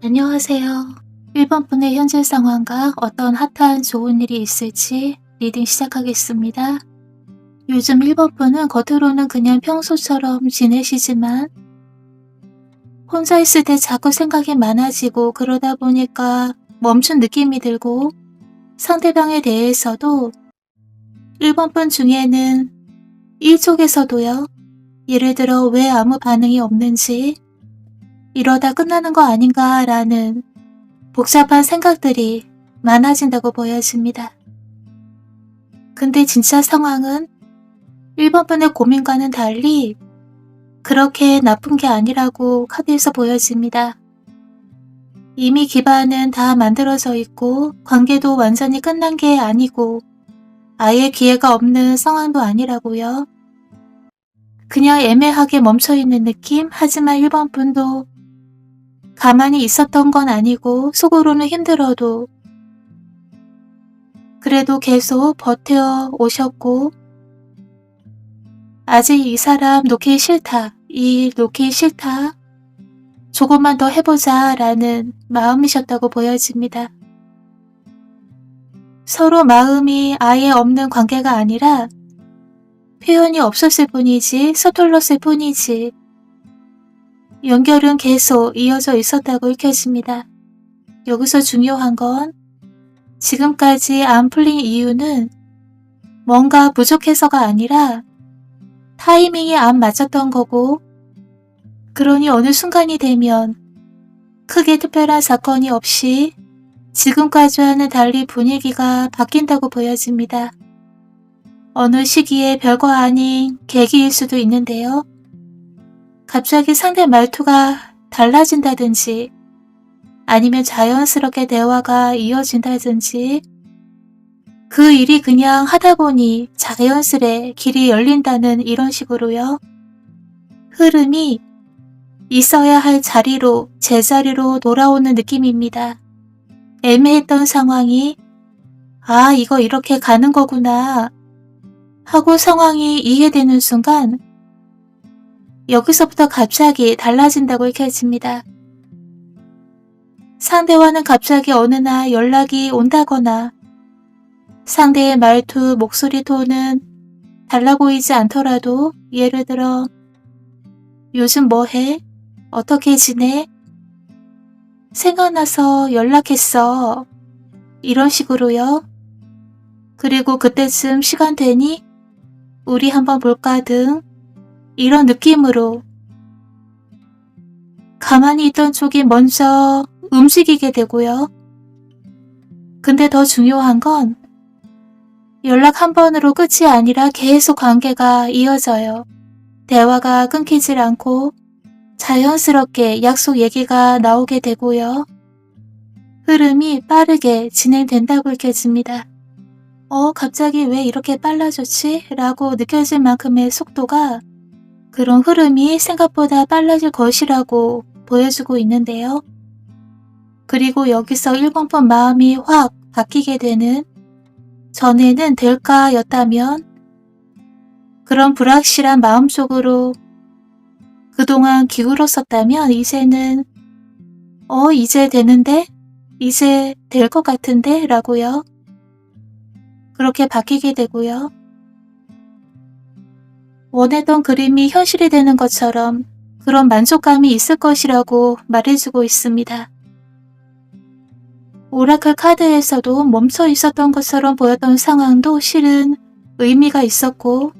안녕하세요. 일본 분의 현재 상황과 어떤 핫한 좋은 일이 있을지 리딩 시작하겠습니다. 요즘 일본 분은 겉으로는 그냥 평소처럼 지내시지만 혼자 있을 때 자꾸 생각이 많아지고 그러다 보니까 멈춘 느낌이 들고 상대방에 대해서도 일본 분 중에는 일쪽에서도요. 예를 들어 왜 아무 반응이 없는지 이러다 끝나는 거 아닌가 라는 복잡한 생각들이 많아진다고 보여집니다. 근데 진짜 상황은 1번분의 고민과는 달리 그렇게 나쁜 게 아니라고 카드에서 보여집니다. 이미 기반은 다 만들어져 있고 관계도 완전히 끝난 게 아니고 아예 기회가 없는 상황도 아니라고요. 그냥 애매하게 멈춰있는 느낌? 하지만 1번분도 가만히 있었던 건 아니고 속으로는 힘들어도 그래도 계속 버텨 오셨고 아직 이 사람 놓기 싫다. 이 놓기 싫다. 조금만 더 해보자 라는 마음이셨다고 보여집니다. 서로 마음이 아예 없는 관계가 아니라 표현이 없었을 뿐이지 서툴렀을 뿐이지 연결은 계속 이어져 있었다고 읽혀집니다. 여기서 중요한 건 지금까지 안 풀린 이유는 뭔가 부족해서가 아니라 타이밍이 안 맞았던 거고 그러니 어느 순간이 되면 크게 특별한 사건이 없이 지금까지와는 달리 분위기가 바뀐다고 보여집니다. 어느 시기에 별거 아닌 계기일 수도 있는데요. 갑자기 상대 말투가 달라진다든지 아니면 자연스럽게 대화가 이어진다든지 그 일이 그냥 하다 보니 자연스레 길이 열린다는 이런 식으로요. 흐름이 있어야 할 자리로 제자리로 돌아오는 느낌입니다. 애매했던 상황이 아 이거 이렇게 가는 거구나 하고 상황이 이해되는 순간 여기서부터 갑자기 달라진다고 읽혀집니다. 상대와는 갑자기 어느 날 연락이 온다거나 상대의 말투, 목소리 톤은 달라 보이지 않더라도 예를 들어 요즘 뭐 해? 어떻게 지내? 생각나서 연락했어. 이런 식으로요. 그리고 그때쯤 시간 되니? 우리 한번 볼까 등 이런 느낌으로 가만히 있던 쪽이 먼저 움직이게 되고요. 근데 더 중요한 건 연락 한 번으로 끝이 아니라 계속 관계가 이어져요. 대화가 끊기질 않고 자연스럽게 약속 얘기가 나오게 되고요. 흐름이 빠르게 진행된다고 읽혀집니다. 갑자기 왜 이렇게 빨라졌지? 라고 느껴질 만큼의 속도가 그런 흐름이 생각보다 빨라질 것이라고 보여주고 있는데요. 그리고 여기서 1번분 마음이 확 바뀌게 되는 전에는 될까 였다면 그런 불확실한 마음 속으로 그동안 기울었었다면 이제는 이제 되는데? 이제 될 것 같은데? 라고요. 그렇게 바뀌게 되고요. 원했던 그림이 현실이 되는 것처럼 그런 만족감이 있을 것이라고 말해주고 있습니다. 오라클 카드에서도 멈춰 있었던 것처럼 보였던 상황도 실은 의미가 있었고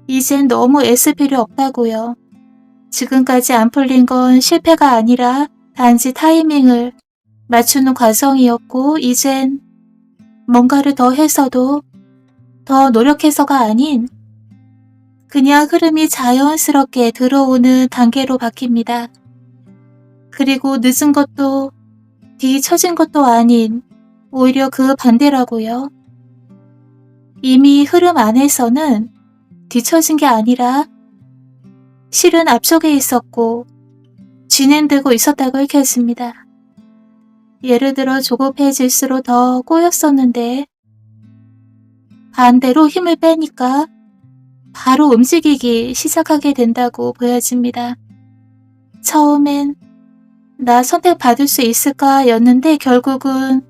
이젠 너무 애쓸 필요 없다고요. 지금까지 안 풀린 건 실패가 아니라 단지 타이밍을 맞추는 과정이었고 이젠 뭔가를 더 해서도 더 노력해서가 아닌 그냥 흐름이 자연스럽게 들어오는 단계로 바뀝니다. 그리고 늦은 것도 뒤처진 것도 아닌 오히려 그 반대라고요. 이미 흐름 안에서는 뒤처진 게 아니라 실은 앞쪽에 있었고 진행되고 있었다고 읽혀집니다. 예를 들어 조급해질수록 더 꼬였었는데 반대로 힘을 빼니까 바로 움직이기 시작하게 된다고 보여집니다. 처음엔 나 선택받을 수 있을까 였는데 결국은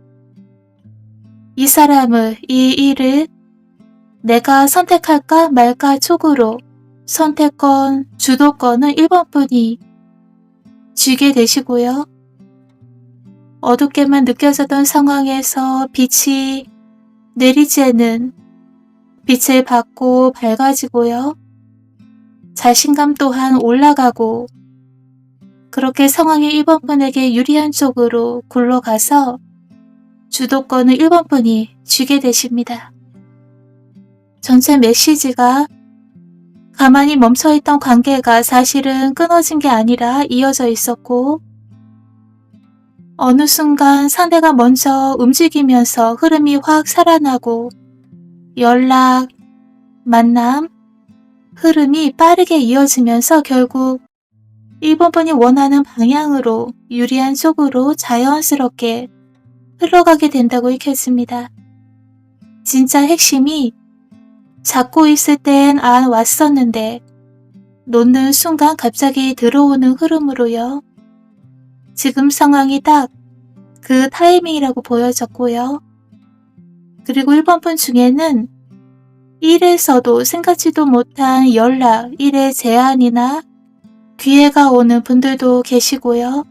이 사람을, 이 일을 내가 선택할까 말까 촉으로 선택권, 주도권은 1번 분이 쥐게 되시고요. 어둡게만 느껴졌던 상황에서 빛이 내리쬐는 빛을 받고 밝아지고요. 자신감 또한 올라가고 그렇게 상황이 1번 분에게 유리한 쪽으로 굴러가서 주도권을 1번 분이 쥐게 되십니다. 전체 메시지가 가만히 멈춰있던 관계가 사실은 끊어진 게 아니라 이어져 있었고 어느 순간 상대가 먼저 움직이면서 흐름이 확 살아나고 연락, 만남, 흐름이 빠르게 이어지면서 결국 1번 분이 원하는 방향으로 유리한 쪽으로 자연스럽게 흘러가게 된다고 읽혀집니다. 진짜 핵심이 잡고 있을 땐 안 왔었는데 놓는 순간 갑자기 들어오는 흐름으로요. 지금 상황이 딱 그 타이밍이라고 보여졌고요. 그리고 1번 분 중에는 일에서도 생각지도 못한 연락, 일의 제안이나 기회가 오는 분들도 계시고요.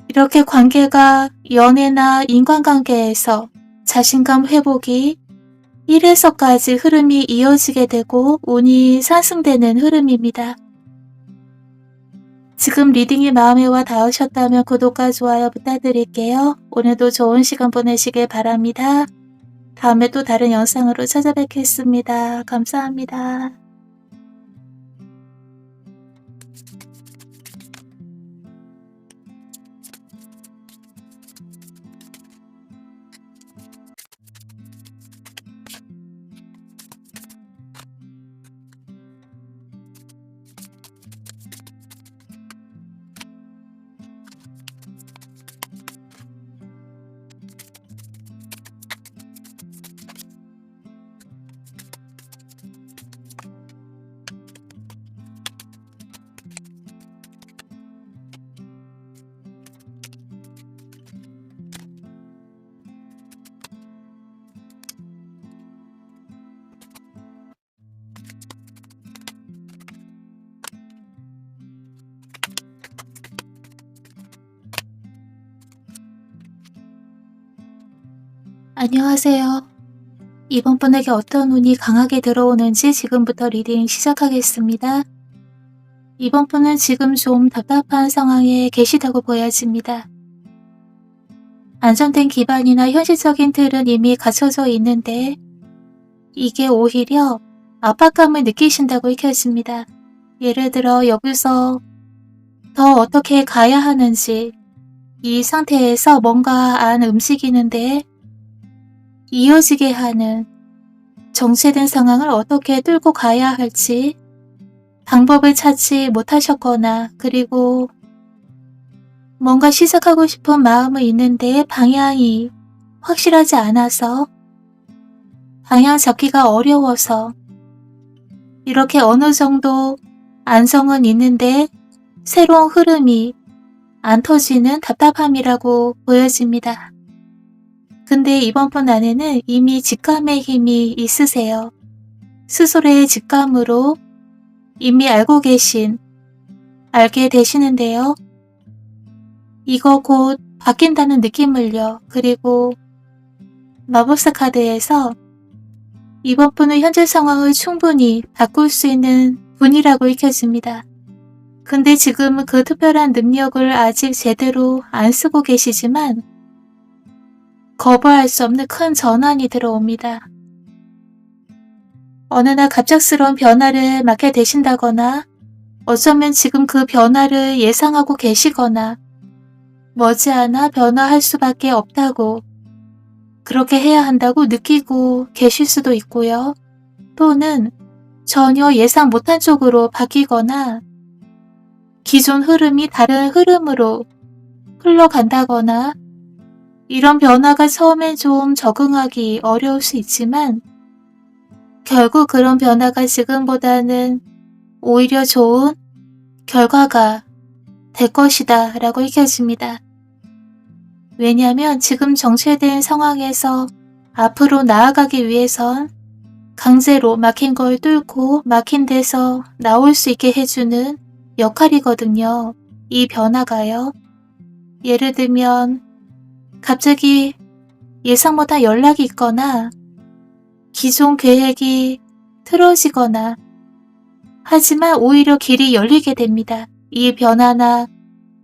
이렇게 관계가 연애나 인간관계에서 자신감 회복이 1에서까지 흐름이 이어지게 되고 운이 상승되는 흐름입니다. 지금 리딩이 마음에 와 닿으셨다면 구독과 좋아요 부탁드릴게요. 오늘도 좋은 시간 보내시길 바랍니다. 다음에 또 다른 영상으로 찾아뵙겠습니다. 감사합니다. 안녕하세요. 이번 분에게 어떤 운이 강하게 들어오는지 지금부터 리딩 시작하겠습니다. 이번 분은 지금 좀 답답한 상황에 계시다고 보여집니다. 안정된 기반이나 현실적인 틀은 이미 갖춰져 있는데 이게 오히려 압박감을 느끼신다고 읽혀집니다. 예를 들어 여기서 더 어떻게 가야 하는지 이 상태에서 뭔가 안 움직이는데 이어지게 하는 정체된 상황을 어떻게 뚫고 가야 할지 방법을 찾지 못하셨거나 그리고 뭔가 시작하고 싶은 마음은 있는데 방향이 확실하지 않아서 방향 잡기가 어려워서 이렇게 어느 정도 안정은 있는데 새로운 흐름이 안 터지는 답답함이라고 보여집니다. 근데 이번 분 안에는 이미 직감의 힘이 있으세요. 스스로의 직감으로 이미 알게 되시는데요. 이거 곧 바뀐다는 느낌을요. 그리고 마법사 카드에서 이번 분은 현재 상황을 충분히 바꿀 수 있는 분이라고 읽혀집니다. 근데 지금은 그 특별한 능력을 아직 제대로 안 쓰고 계시지만 거부할 수 없는 큰 전환이 들어옵니다. 어느 날 갑작스러운 변화를 맞게 되신다거나 어쩌면 지금 그 변화를 예상하고 계시거나 머지않아 변화할 수밖에 없다고 그렇게 해야 한다고 느끼고 계실 수도 있고요. 또는 전혀 예상 못한 쪽으로 바뀌거나 기존 흐름이 다른 흐름으로 흘러간다거나 이런 변화가 처음엔 좀 적응하기 어려울 수 있지만 결국 그런 변화가 지금보다는 오히려 좋은 결과가 될 것이다 라고 읽혀집니다. 왜냐하면 지금 정체된 상황에서 앞으로 나아가기 위해선 강제로 막힌 걸 뚫고 막힌 데서 나올 수 있게 해주는 역할이거든요. 이 변화가요. 예를 들면 갑자기 예상 못한 연락이 있거나 기존 계획이 틀어지거나 하지만 오히려 길이 열리게 됩니다. 이 변화나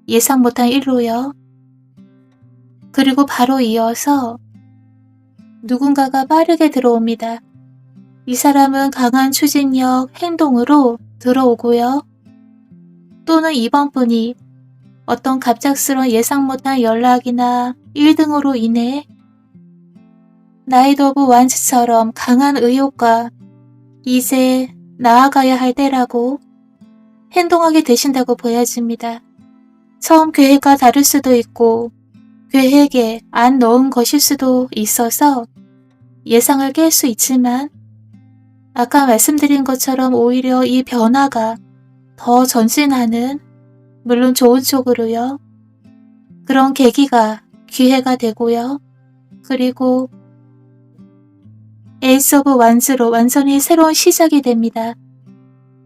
예상 못한 일로요. 그리고 바로 이어서 누군가가 빠르게 들어옵니다. 이 사람은 강한 추진력, 행동으로 들어오고요. 또는 이번 분이 어떤 갑작스러운 예상 못한 연락이나 일 등으로 인해 나이트 오브 완즈처럼 강한 의욕과 이제 나아가야 할 때라고 행동하게 되신다고 보여집니다. 처음 계획과 다를 수도 있고 계획에 안 넣은 것일 수도 있어서 예상을 깰 수 있지만 아까 말씀드린 것처럼 오히려 이 변화가 더 전진하는, 물론 좋은 쪽으로요. 그런 계기가 기회가 되고요. 그리고 에이스 오브 완즈로 완전히 새로운 시작이 됩니다.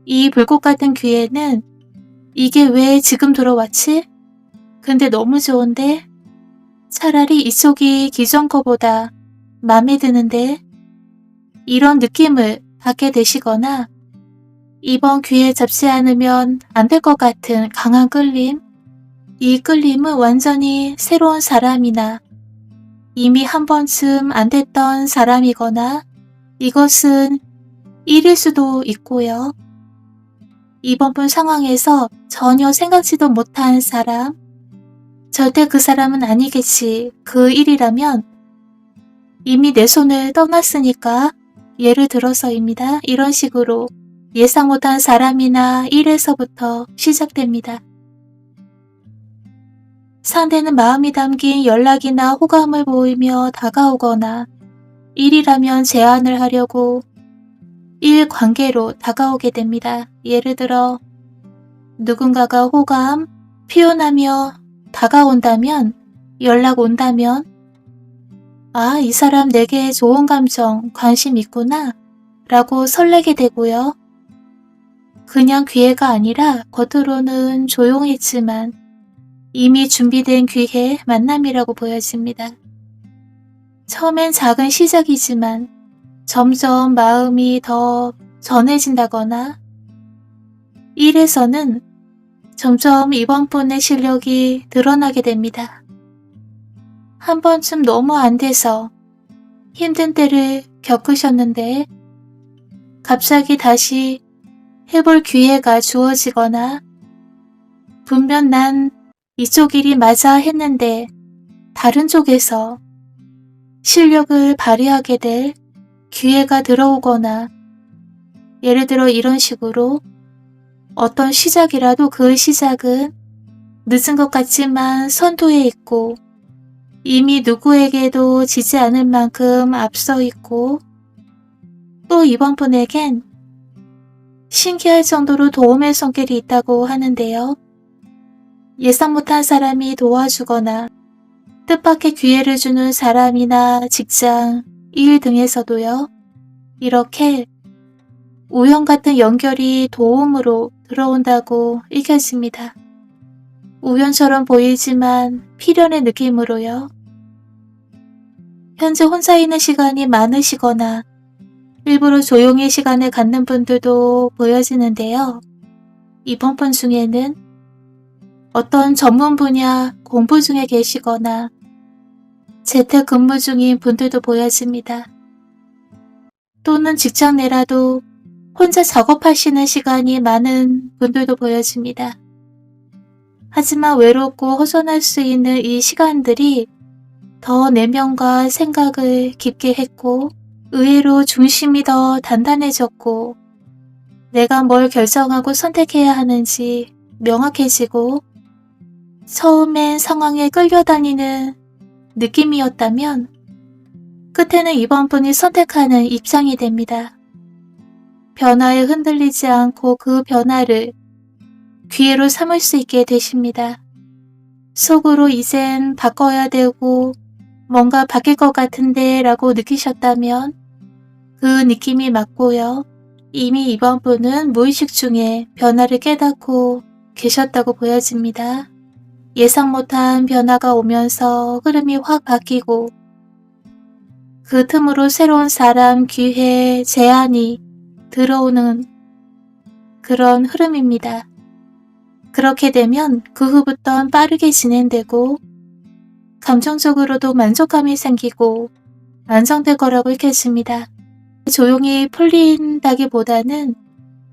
이 불꽃 같은 기회는 이게 왜 지금 들어왔지? 근데 너무 좋은데? 차라리 이쪽이 기존 거보다 마음에 드는데? 이런 느낌을 받게 되시거나 이번 기회 잡지 않으면 안 될 것 같은 강한 끌림? 이 끌림은 완전히 새로운 사람이나 이미 한 번쯤 안 됐던 사람이거나 이것은 일일 수도 있고요. 이번 분 상황에서 전혀 생각지도 못한 사람, 절대 그 사람은 아니겠지. 그 일이라면 이미 내 손을 떠났으니까 예를 들어서입니다. 이런 식으로 예상 못한 사람이나 일에서부터 시작됩니다. 상대는 마음이 담긴 연락이나 호감을 보이며 다가오거나 일이라면 제안을 하려고 일 관계로 다가오게 됩니다. 예를 들어 누군가가 호감 표현하며 다가온다면, 연락 온다면 아, 이 사람 내게 좋은 감정, 관심 있구나 라고 설레게 되고요. 그냥 기회가 아니라 겉으로는 조용했지만 이미 준비된 기회, 만남이라고 보여집니다. 처음엔 작은 시작이지만 점점 마음이 더 전해진다거나 일에서는 점점 이번 분의 실력이 드러나게 됩니다. 한 번쯤 너무 안 돼서 힘든 때를 겪으셨는데 갑자기 다시 해볼 기회가 주어지거나 분명 난 이쪽 일이 맞아 했는데 다른 쪽에서 실력을 발휘하게 될 기회가 들어오거나 예를 들어 이런 식으로 어떤 시작이라도 그 시작은 늦은 것 같지만 선두에 있고 이미 누구에게도 지지 않을 만큼 앞서 있고 또 이번 분에겐 신기할 정도로 도움의 손길이 있다고 하는데요. 예상 못한 사람이 도와주거나 뜻밖의 기회를 주는 사람이나 직장, 일 등에서도요. 이렇게 우연 같은 연결이 도움으로 들어온다고 읽혀집니다. 우연처럼 보이지만 필연의 느낌으로요. 현재 혼자 있는 시간이 많으시거나 일부러 조용히 시간을 갖는 분들도 보여지는데요. 이번 분 중에는 어떤 전문 분야 공부 중에 계시거나 재택근무 중인 분들도 보여집니다. 또는 직장 내라도 혼자 작업하시는 시간이 많은 분들도 보여집니다. 하지만 외롭고 허전할 수 있는 이 시간들이 더 내면과 생각을 깊게 했고 의외로 중심이 더 단단해졌고 내가 뭘 결정하고 선택해야 하는지 명확해지고 처음엔 상황에 끌려다니는 느낌이었다면 끝에는 이번 분이 선택하는 입장이 됩니다. 변화에 흔들리지 않고 그 변화를 기회로 삼을 수 있게 되십니다. 속으로 이젠 바꿔야 되고 뭔가 바뀔 것 같은데 라고 느끼셨다면 그 느낌이 맞고요. 이미 이번 분은 무의식 중에 변화를 깨닫고 계셨다고 보여집니다. 예상 못한 변화가 오면서 흐름이 확 바뀌고 그 틈으로 새로운 사람, 기회, 제안이 들어오는 그런 흐름입니다. 그렇게 되면 그 후부터는 빠르게 진행되고 감정적으로도 만족감이 생기고 안정될 거라고 읽혀집니다. 조용히 풀린다기보다는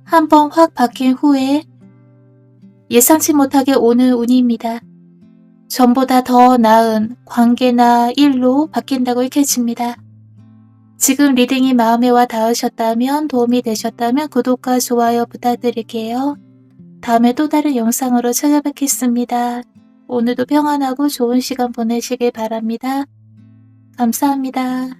한번 확 바뀐 후에 예상치 못하게 오는 운입니다. 전보다 더 나은 관계나 일로 바뀐다고 읽혀집니다. 지금 리딩이 마음에 와 닿으셨다면, 도움이 되셨다면 구독과 좋아요 부탁드릴게요. 다음에 또 다른 영상으로 찾아뵙겠습니다. 오늘도 평안하고 좋은 시간 보내시길 바랍니다. 감사합니다.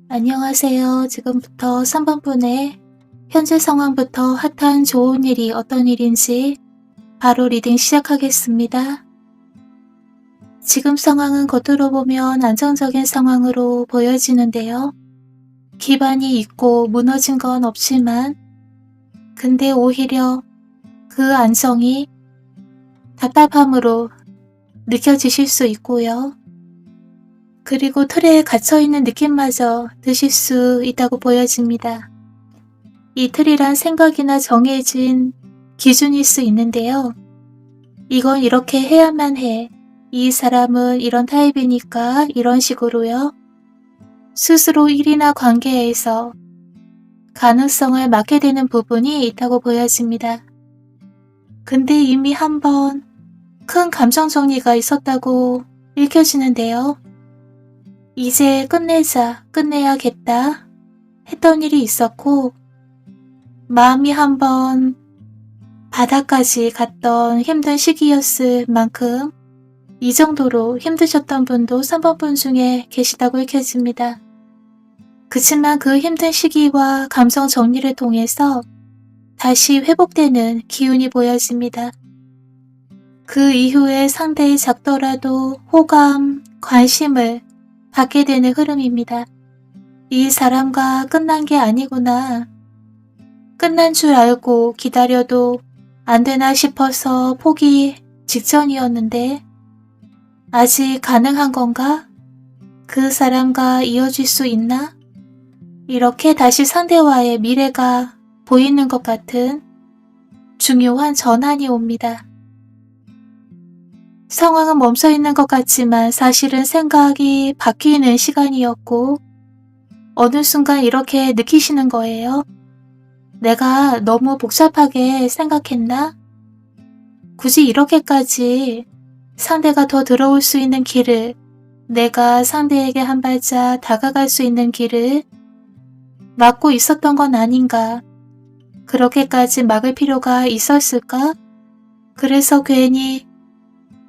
안녕하세요. 지금부터 3번분의 현재 상황부터 핫한 좋은 일이 어떤 일인지 바로 리딩 시작하겠습니다. 지금 상황은 겉으로 보면 안정적인 상황으로 보여지는데요. 기반이 있고 무너진 건 없지만 근데 오히려 그 안정이 답답함으로 느껴지실 수 있고요. 그리고 틀에 갇혀있는 느낌마저 드실 수 있다고 보여집니다. 이 틀이란 생각이나 정해진 기준일 수 있는데요. 이건 이렇게 해야만 해. 이 사람은 이런 타입이니까 이런 식으로요. 스스로 일이나 관계에서 가능성을 맡게 되는 부분이 있다고 보여집니다. 근데 이미 한번 큰 감정 정리가 있었다고 읽혀지는데요. 이제 끝내자, 끝내야겠다 했던 일이 있었고 마음이 한번 바닥까지 갔던 힘든 시기였을 만큼 이 정도로 힘드셨던 분도 3번분 중에 계시다고 읽혀집니다. 그치만 그 힘든 시기와 감정 정리를 통해서 다시 회복되는 기운이 보여집니다. 그 이후에 상대의 작더라도 호감, 관심을 받게 되는 흐름입니다. 이 사람과 끝난 게 아니구나. 끝난 줄 알고 기다려도 안 되나 싶어서 포기 직전이었는데 아직 가능한 건가? 그 사람과 이어질 수 있나? 이렇게 다시 상대와의 미래가 보이는 것 같은 중요한 전환이 옵니다. 상황은 멈춰 있는 것 같지만 사실은 생각이 바뀌는 시간이었고 어느 순간 이렇게 느끼시는 거예요. 내가 너무 복잡하게 생각했나? 굳이 이렇게까지 상대가 더 들어올 수 있는 길을, 내가 상대에게 한 발짝 다가갈 수 있는 길을 막고 있었던 건 아닌가? 그렇게까지 막을 필요가 있었을까? 그래서 괜히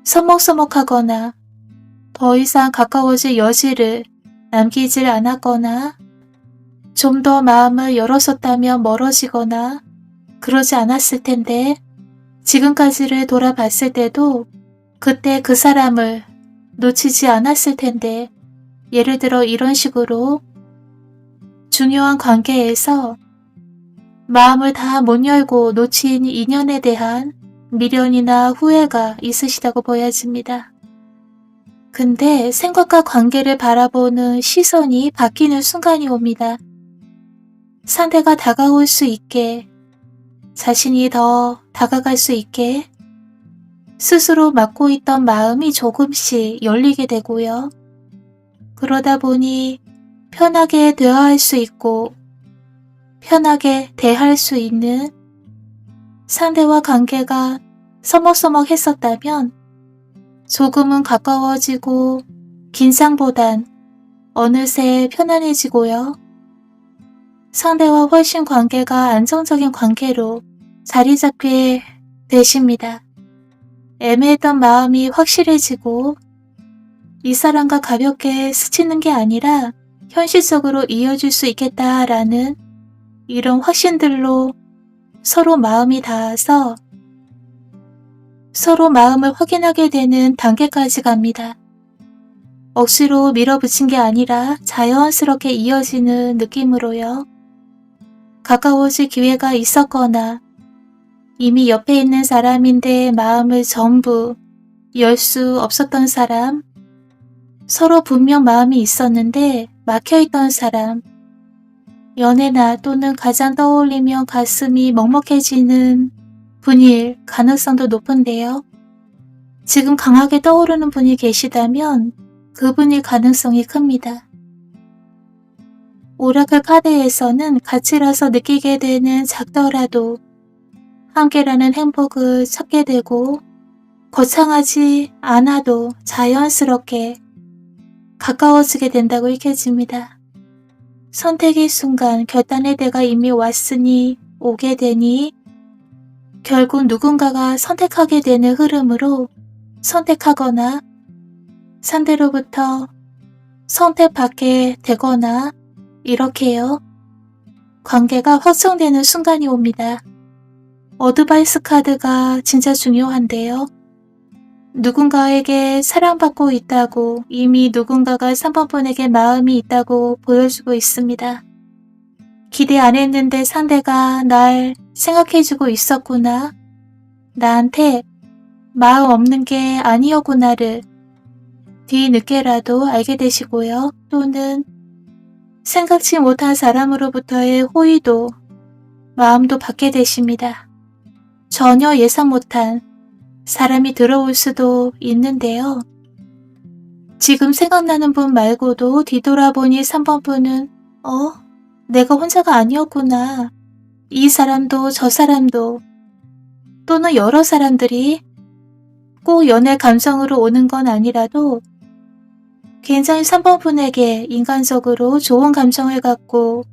서먹서먹하거나 더 이상 가까워질 여지를 남기질 않았거나 좀 더 마음을 열었었다면 멀어지거나 그러지 않았을 텐데 지금까지를 돌아봤을 때도 그때 그 사람을 놓치지 않았을 텐데 예를 들어 이런 식으로 중요한 관계에서 마음을 다 못 열고 놓친 인연에 대한 미련이나 후회가 있으시다고 보여집니다. 근데 생각과 관계를 바라보는 시선이 바뀌는 순간이 옵니다. 상대가 다가올 수 있게, 자신이 더 다가갈 수 있게 스스로 막고 있던 마음이 조금씩 열리게 되고요. 그러다 보니 편하게 대화할 수 있고 편하게 대할 수 있는 상대와 관계가 서먹서먹했었다면 조금은 가까워지고 긴장보단 어느새 편안해지고요. 상대와 훨씬 관계가 안정적인 관계로 자리 잡게 되십니다. 애매했던 마음이 확실해지고 이 사람과 가볍게 스치는 게 아니라 현실적으로 이어질 수 있겠다라는 이런 확신들로 서로 마음이 닿아서 서로 마음을 확인하게 되는 단계까지 갑니다. 억지로 밀어붙인 게 아니라 자연스럽게 이어지는 느낌으로요. 가까워질 기회가 있었거나 이미 옆에 있는 사람인데 마음을 전부 열 수 없었던 사람, 서로 분명 마음이 있었는데 막혀있던 사람, 연애나 또는 가장 떠올리면 가슴이 먹먹해지는 분일 가능성도 높은데요. 지금 강하게 떠오르는 분이 계시다면 그분일 가능성이 큽니다. 오라클 카드에서는 같이라서 느끼게 되는 작더라도 함께라는 행복을 찾게 되고 거창하지 않아도 자연스럽게 가까워지게 된다고 읽혀집니다. 선택의 순간 결단의 때가 이미 왔으니 오게 되니 결국 누군가가 선택하게 되는 흐름으로 선택하거나 상대로부터 선택받게 되거나 이렇게요. 관계가 확정되는 순간이 옵니다. 어드바이스 카드가 진짜 중요한데요. 누군가에게 사랑받고 있다고 이미 누군가가 3번분에게 마음이 있다고 보여주고 있습니다. 기대 안 했는데 상대가 날 생각해주고 있었구나. 나한테 마음 없는 게 아니었구나를 뒤늦게라도 알게 되시고요. 또는 생각지 못한 사람으로부터의 호의도 마음도 받게 되십니다. 전혀 예상 못한 사람이 들어올 수도 있는데요. 지금 생각나는 분 말고도 뒤돌아보니 3번 분은 내가 혼자가 아니었구나. 이 사람도 저 사람도 또는 여러 사람들이 꼭 연애 감정으로 오는 건 아니라도 굉장히 3번 분에게 인간적으로 좋은 감정을 갖고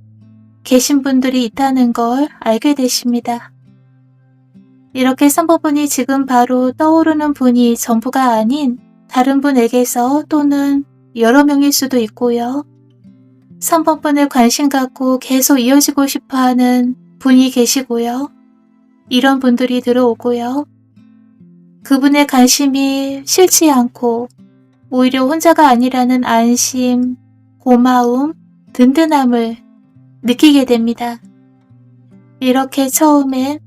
계신 분들이 있다는 걸 알게 되십니다. 이렇게 3번 분이 지금 바로 떠오르는 분이 전부가 아닌 다른 분에게서 또는 여러 명일 수도 있고요. 3번 분을 관심 갖고 계속 이어지고 싶어하는 분이 계시고요. 이런 분들이 들어오고요. 그분의 관심이 싫지 않고 오히려 혼자가 아니라는 안심, 고마움, 든든함을 느끼게 됩니다. 이렇게 처음엔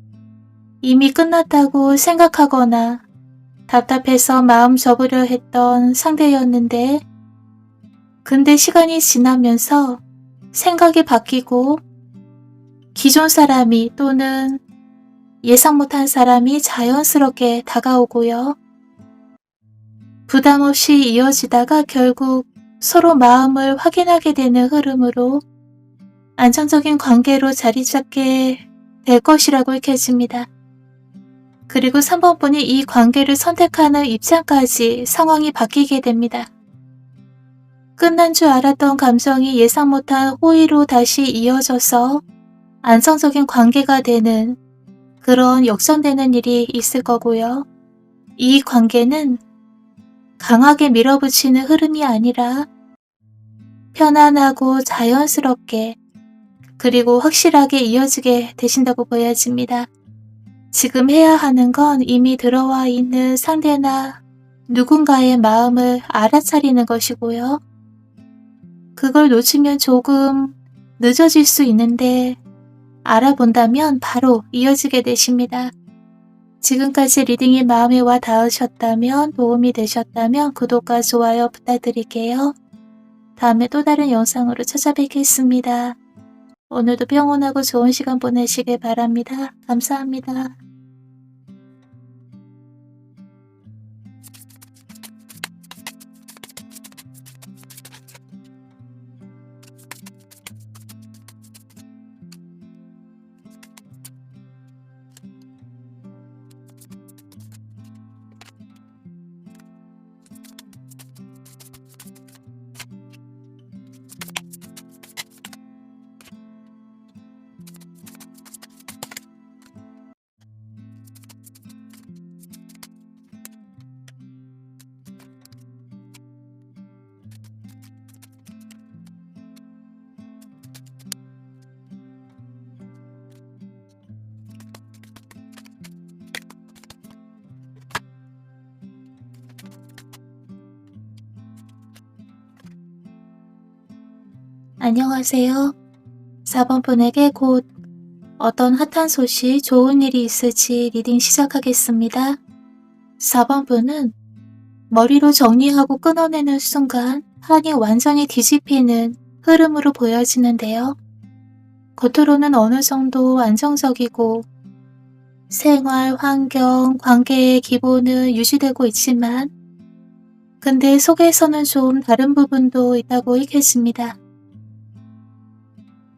이미 끝났다고 생각하거나 답답해서 마음 접으려 했던 상대였는데 근데 시간이 지나면서 생각이 바뀌고 기존 사람이 또는 예상 못한 사람이 자연스럽게 다가오고요. 부담 없이 이어지다가 결국 서로 마음을 확인하게 되는 흐름으로 안정적인 관계로 자리 잡게 될 것이라고 읽혀집니다. 그리고 3번 분이 이 관계를 선택하는 입장까지 상황이 바뀌게 됩니다. 끝난 줄 알았던 감정이 예상 못한 호의로 다시 이어져서 안정적인 관계가 되는 그런 역전되는 일이 있을 거고요. 이 관계는 강하게 밀어붙이는 흐름이 아니라 편안하고 자연스럽게 그리고 확실하게 이어지게 되신다고 보여집니다. 지금 해야 하는 건 이미 들어와 있는 상대나 누군가의 마음을 알아차리는 것이고요. 그걸 놓치면 조금 늦어질 수 있는데 알아본다면 바로 이어지게 되십니다. 지금까지 리딩이 마음에 와 닿으셨다면, 도움이 되셨다면 구독과 좋아요 부탁드릴게요. 다음에 또 다른 영상으로 찾아뵙겠습니다. 오늘도 평온하고 좋은 시간 보내시길 바랍니다. 감사합니다. 안녕하세요. 4번 분에게 곧 어떤 핫한 소식, 좋은 일이 있을지 리딩 시작하겠습니다. 4번 분은 머리로 정리하고 끊어내는 순간 판이 완전히 뒤집히는 흐름으로 보여지는데요. 겉으로는 어느 정도 안정적이고 생활, 환경, 관계의 기본은 유지되고 있지만 근데 속에서는 좀 다른 부분도 있다고 읽혀집니다.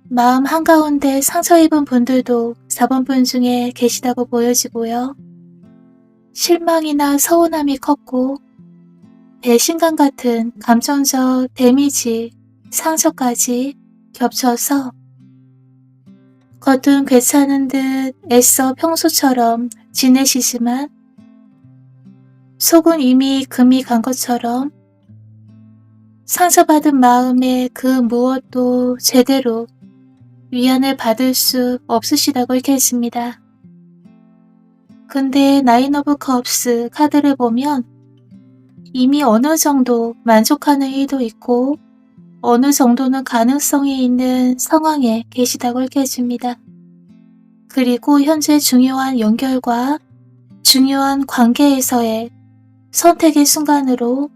마음 한가운데 상처 입은 분들도 4번 분 중에 계시다고 보여지고요. 실망이나 서운함이 컸고 배신감 같은 감정적 데미지, 상처까지 겹쳐서 겉은 괜찮은 듯 애써 평소처럼 지내시지만 속은 이미 금이 간 것처럼 상처받은 마음에 그 무엇도 제대로 위안을 받을 수 없으시다고 읽혀있습니다. 근데 나인 오브 컵스 카드를 보면 이미 어느 정도 만족하는 일도 있고 어느 정도는 가능성이 있는 상황에 계시다고 읽혀집니다. 그리고 현재 중요한 연결과 중요한 관계에서의 선택의 순간으로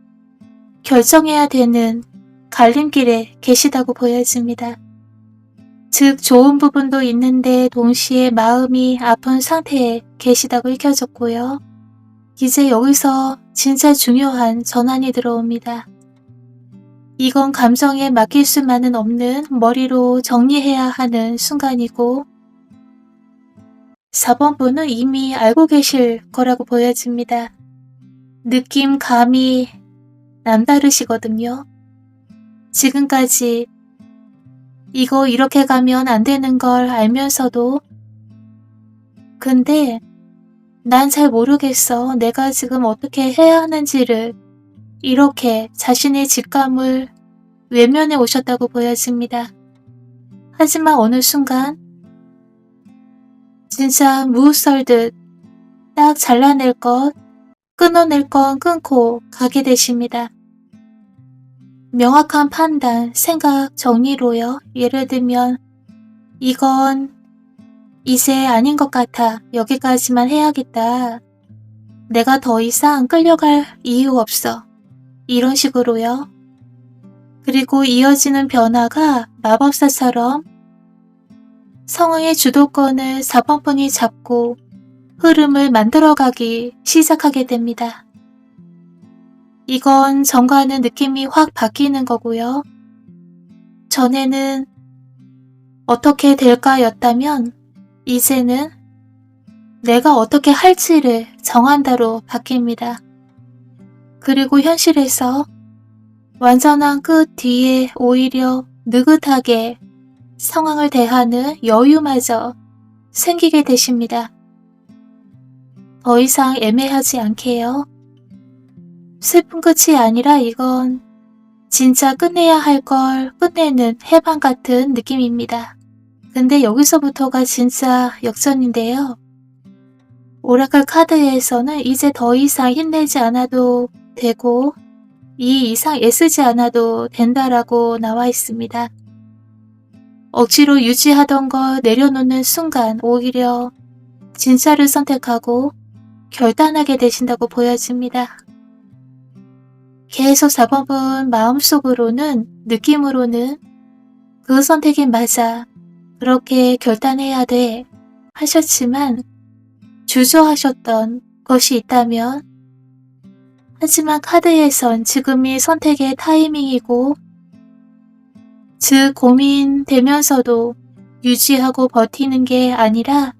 결정해야 되는 갈림길에 계시다고 보여집니다. 즉 좋은 부분도 있는데 동시에 마음이 아픈 상태에 계시다고 읽혀졌고요. 이제 여기서 진짜 중요한 전환이 들어옵니다. 이건 감정에 맡길 수만은 없는 머리로 정리해야 하는 순간이고 4번 분은 이미 알고 계실 거라고 보여집니다. 느낌, 감이 남다르시거든요. 지금까지 이거 이렇게 가면 안 되는 걸 알면서도 근데 난 잘 모르겠어. 내가 지금 어떻게 해야 하는지를 이렇게 자신의 직감을 외면해 오셨다고 보여집니다. 하지만 어느 순간 진짜 무썰듯 딱 잘라낼 것, 끊어낼 건 끊고 가게 되십니다. 명확한 판단, 생각 정리로요. 예를 들면 이건 이제 아닌 것 같아. 여기까지만 해야겠다. 내가 더 이상 끌려갈 이유 없어. 이런 식으로요. 그리고 이어지는 변화가 마법사처럼 상황의 주도권을 4번 분이 잡고 흐름을 만들어가기 시작하게 됩니다. 이건 전과는 느낌이 확 바뀌는 거고요. 전에는 어떻게 될까 였다면 이제는 내가 어떻게 할지를 정한다로 바뀝니다. 그리고 현실에서 완전한 끝 뒤에 오히려 느긋하게 상황을 대하는 여유마저 생기게 되십니다. 더 이상 애매하지 않게요. 슬픈 끝이 아니라 이건 진짜 끝내야 할 걸 끝내는 해방 같은 느낌입니다. 근데 여기서부터가 진짜 역전인데요. 오라클 카드에서는 이제 더 이상 힘내지 않아도 되고 이 이상 애쓰지 않아도 된다라고 나와 있습니다. 억지로 유지하던 걸 내려놓는 순간 오히려 진짜를 선택하고 결단하게 되신다고 보여집니다. 계속 4번분 마음속으로는, 느낌으로는 그 선택이 맞아, 그렇게 결단해야 돼 하셨지만 주저하셨던 것이 있다면, 하지만 카드에선 지금이 선택의 타이밍이고, 즉 고민되면서도 유지하고 버티는 게 아니라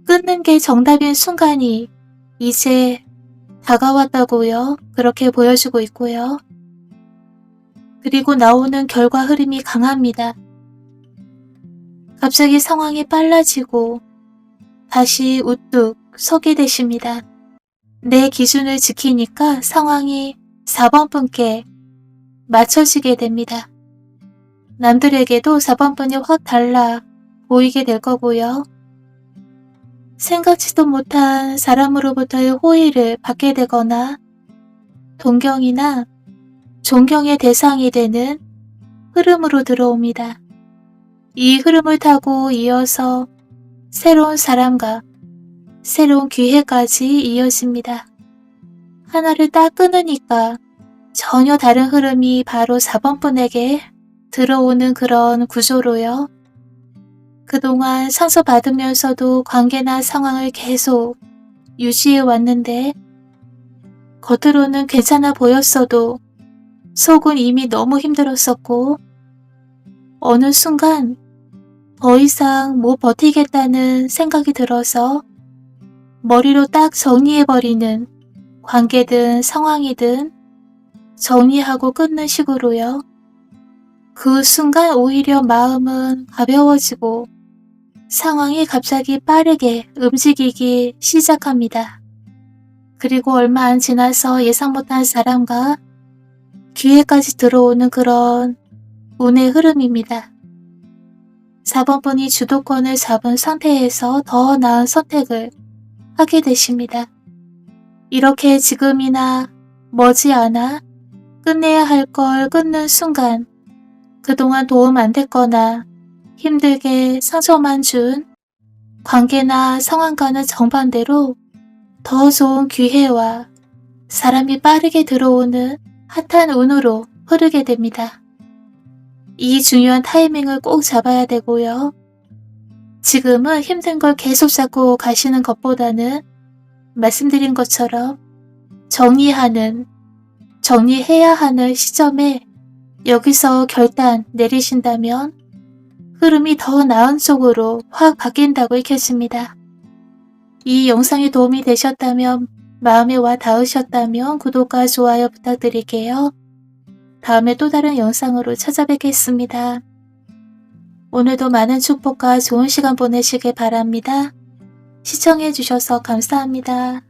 끊는 게 정답인 순간이 이제 다가왔다고요. 그렇게 보여주고 있고요. 그리고 나오는 결과 흐름이 강합니다. 갑자기 상황이 빨라지고 다시 우뚝 서게 되십니다. 내 기준을 지키니까 상황이 4번 분께 맞춰지게 됩니다. 남들에게도 4번 분이 확 달라 보이게 될 거고요. 생각지도 못한 사람으로부터의 호의를 받게 되거나 동경이나 존경의 대상이 되는 흐름으로 들어옵니다. 이 흐름을 타고 이어서 새로운 사람과 새로운 기회까지 이어집니다. 하나를 딱 끊으니까 전혀 다른 흐름이 바로 4번 분에게 들어오는 그런 구조로요. 그동안 상처받으면서도 관계나 상황을 계속 유지해 왔는데 겉으로는 괜찮아 보였어도 속은 이미 너무 힘들었었고, 어느 순간 더 이상 못 버티겠다는 생각이 들어서 머리로 딱 정리해버리는, 관계든 상황이든 정리하고 끊는 식으로요. 그 순간 오히려 마음은 가벼워지고 상황이 갑자기 빠르게 움직이기 시작합니다. 그리고 얼마 안 지나서 예상 못한 사람과 기회까지 들어오는 그런 운의 흐름입니다. 4번 분이 주도권을 잡은 상태에서 더 나은 선택을 하게 되십니다. 이렇게 지금이나 머지않아 끝내야 할 걸 끊는 순간, 그동안 도움 안 됐거나 힘들게 상처만 준 관계나 상황과는 정반대로 더 좋은 기회와 사람이 빠르게 들어오는 핫한 운으로 흐르게 됩니다. 이 중요한 타이밍을 꼭 잡아야 되고요. 지금은 힘든 걸 계속 잡고 가시는 것보다는 말씀드린 것처럼 정리해야 하는 시점에 여기서 결단 내리신다면 흐름이 더 나은 쪽으로 확 바뀐다고 읽혀집니다. 이 영상이 도움이 되셨다면, 마음에 와 닿으셨다면 구독과 좋아요 부탁드릴게요. 다음에 또 다른 영상으로 찾아뵙겠습니다. 오늘도 많은 축복과 좋은 시간 보내시길 바랍니다. 시청해주셔서 감사합니다.